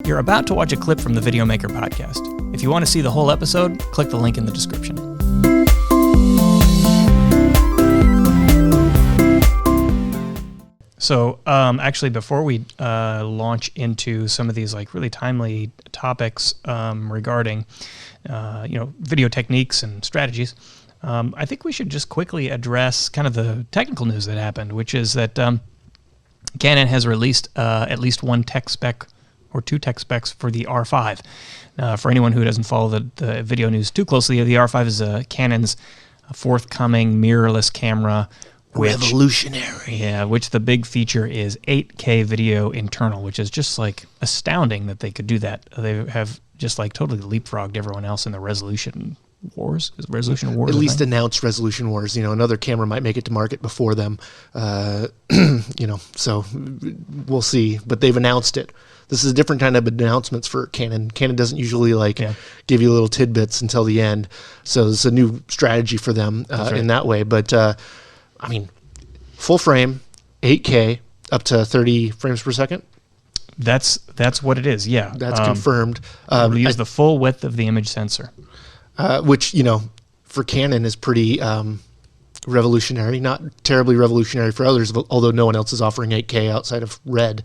You're about to watch a clip from the Videomaker podcast. If you want to see the whole episode, click the link in the description. So, actually, before we launch into some of these like really timely topics regarding, video techniques and strategies, I think we should just quickly address kind of the technical news that happened, which is that Canon has released at least one tech spec or two tech specs for the R5. For anyone who doesn't follow the video news too closely, the R5 is Canon's forthcoming mirrorless camera. Revolutionary. Yeah, which the big feature is 8K video internal, which is just like astounding that they could do that. They have just like totally leapfrogged everyone else in the resolution wars. Is resolution wars? At least announced resolution wars. Another camera might make it to market before them. So we'll see. But they've announced it. This is a different kind of announcements for Canon. Canon doesn't usually give you little tidbits until the end. So it's a new strategy for them in that way. But full frame, 8K, up to 30 frames per second. That's what it is. Yeah, that's confirmed. It'll use the full width of the image sensor, which for Canon is pretty revolutionary. Not terribly revolutionary for others, although no one else is offering 8K outside of Red.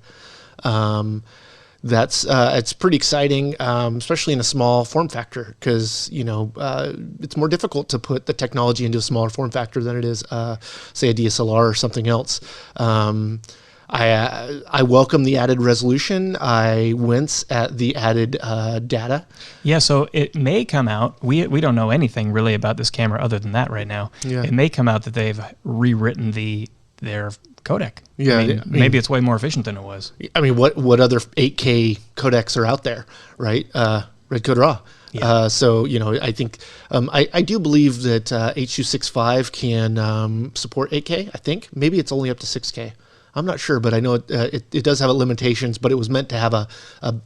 It's pretty exciting, especially in a small form factor, because it's more difficult to put the technology into a smaller form factor than it is, say, a DSLR or something else. I welcome the added resolution. I wince at the added data. Yeah, so it may come out. We don't know anything really about this camera other than that right now. Yeah. It may come out that they've rewritten their codec. Yeah, maybe it's way more efficient than it was. What other 8K codecs are out there, right? Red Code Raw. Yeah. I think I do believe that H.265 can support 8K. I think maybe it's only up to 6K. I'm not sure, but I know it does have limitations. But it was meant to have a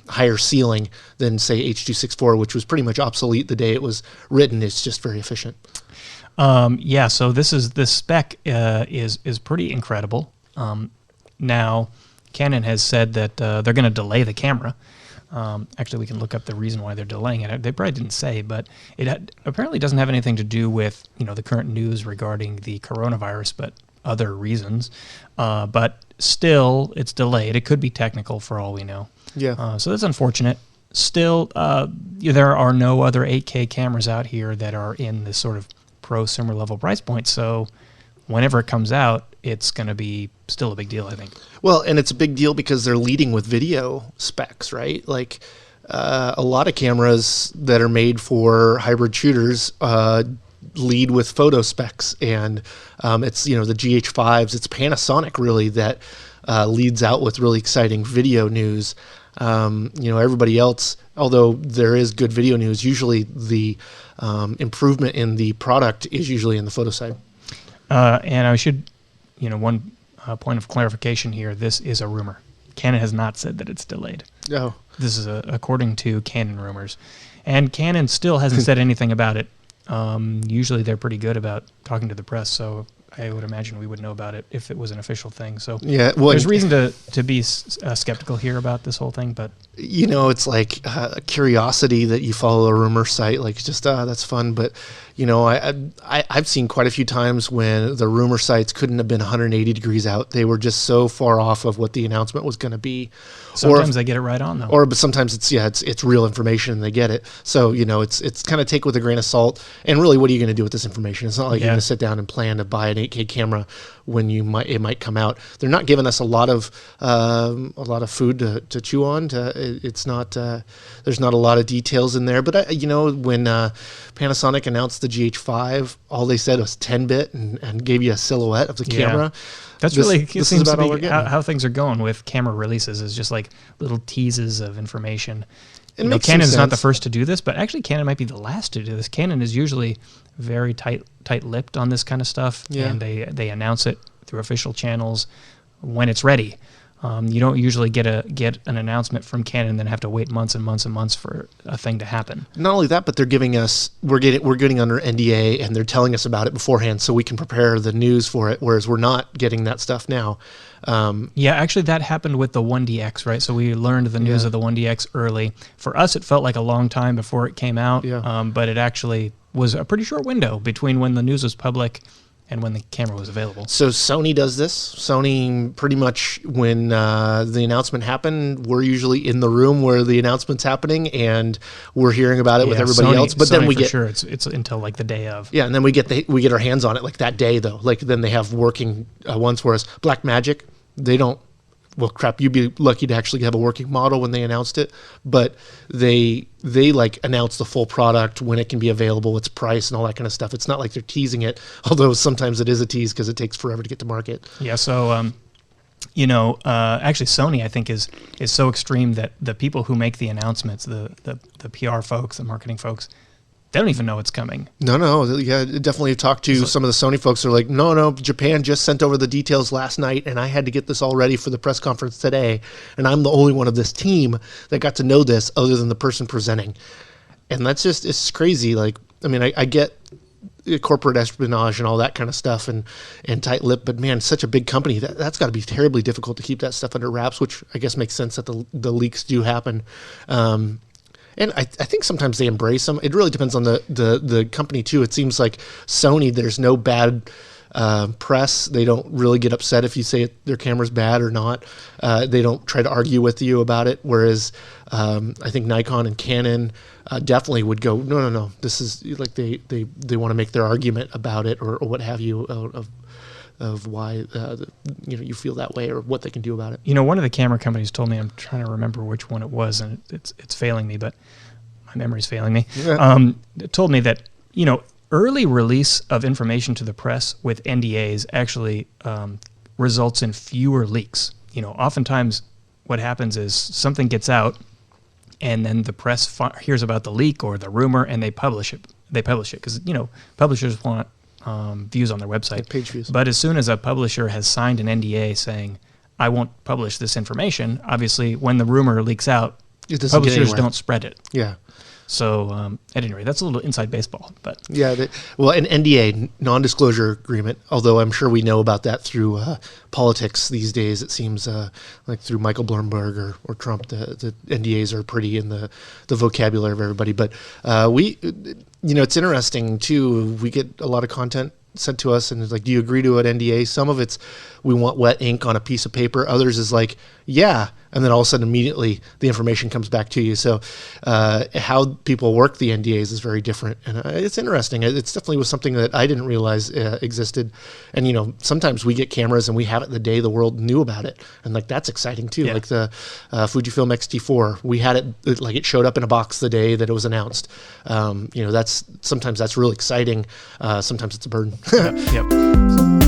higher ceiling than say H.264, which was pretty much obsolete the day it was written. It's just very efficient. So this spec is pretty incredible. Now, Canon has said that they're going to delay the camera. Actually, we can look up the reason why they're delaying it. They probably didn't say, but it apparently doesn't have anything to do with the current news regarding the coronavirus, but other reasons. But still, it's delayed. It could be technical for all we know. Yeah. So that's unfortunate. Still, there are no other 8K cameras out here that are in this sort of prosumer level price point, so whenever it comes out, it's going to be still a big deal, I think. Well, and it's a big deal because they're leading with video specs, right? Like a lot of cameras that are made for hybrid shooters lead with photo specs, and it's the GH5s. It's Panasonic really that leads out with really exciting video news. Everybody else, although there is good video news, usually the improvement in the product is usually in the photo side. And I should, one point of clarification here, this is a rumor. Canon has not said that it's delayed. Oh. This is according to Canon rumors. And Canon still hasn't said anything about it. Usually they're pretty good about talking to the press, so I would imagine we would know about it if it was an official thing. So yeah, there's reason to be skeptical here about this whole thing, but it's like a curiosity that you follow a rumor site, like just that's fun. But I've seen quite a few times when the rumor sites couldn't have been 180 degrees out. They were just so far off of what the announcement was going to be. Sometimes they get it right on though. But sometimes it's real information and they get it. So it's kind of take with a grain of salt. And really, what are you going to do with this information? It's not like you're going to sit down and plan to buy an 8K camera when it might come out. They're not giving us a lot of food to chew on. It's not there's not a lot of details in there. But when Panasonic announced the GH5, all they said was 10-bit and gave you a silhouette of the camera. This seems about to be how things are going with camera releases, is just like little teases of information. Canon's not the first to do this, but actually Canon might be the last to do this. Canon is usually very tight-lipped on this kind of stuff, and they announce it through official channels when it's ready. You don't usually get an announcement from Canon and then have to wait months and months and months for a thing to happen. Not only that, but they're giving us we're getting under NDA, and they're telling us about it beforehand so we can prepare the news for it. Whereas we're not getting that stuff now. Yeah, actually, that happened with the 1DX, right? So we learned the news of the 1DX early. For us, it felt like a long time before it came out, but it actually was a pretty short window between when the news was public and when the camera was available. So Sony does this. Sony pretty much, when the announcement happened, we're usually in the room where the announcement's happening, and we're hearing about it with everybody else. But Sony then we for get sure it's until like the day of. Yeah, and then we get our hands on it like that day though. Like then they have working ones for us. Blackmagic, they don't. Well, crap, you'd be lucky to actually have a working model when they announced it, but they like announce the full product, when it can be available, its price, and all that kind of stuff. It's not like they're teasing it, although sometimes it is a tease because it takes forever to get to market. Yeah, so actually Sony, I think, is so extreme that the people who make the announcements, the PR folks, the marketing folks, they don't even know it's coming. No. Yeah, definitely talked to some of the Sony folks. Are like, no, Japan just sent over the details last night, and I had to get this all ready for the press conference today, and I'm the only one of this team that got to know this other than the person presenting. And that's just, it's crazy. Like, I mean, I get corporate espionage and all that kind of stuff and tight lip, but man, such a big company, that's got to be terribly difficult to keep that stuff under wraps, which I guess makes sense that the leaks do happen. And I think sometimes they embrace them. It really depends on the company too. It seems like Sony, there's no bad press. They don't really get upset if you say their camera's bad or not. They don't try to argue with you about it. Whereas I think Nikon and Canon definitely would go, no. This is like they want to make their argument about it or what have you of why you feel that way or what they can do about it. One of the camera companies told me, I'm trying to remember which one it was, and it's failing me, but my memory's failing me. It told me that early release of information to the press with NDAs actually results in fewer leaks. Oftentimes what happens is something gets out, and then the press hears about the leak or the rumor, and they publish it. They publish it because publishers want views on their website. Like page views. But as soon as a publisher has signed an NDA saying, I won't publish this information, obviously when the rumor leaks out, publishers don't spread it. Yeah. So at any rate, that's a little inside baseball. But yeah, an NDA, non-disclosure agreement, although I'm sure we know about that through politics these days. It seems like through Michael Bloomberg or Trump, the NDAs are pretty in the vocabulary of everybody. But it's interesting too. We get a lot of content sent to us and it's like, do you agree to an NDA? Some of it's, we want wet ink on a piece of paper. Others is like, yeah. And then all of a sudden immediately the information comes back to you. So how people work the NDAs is very different. And it's interesting. It's definitely was something that I didn't realize existed. And, sometimes we get cameras and we have it the day the world knew about it. And like, that's exciting too. Yeah. Like the Fujifilm X-T4, we had it, like it showed up in a box the day that it was announced. Sometimes that's really exciting. Sometimes it's a burden. Yep.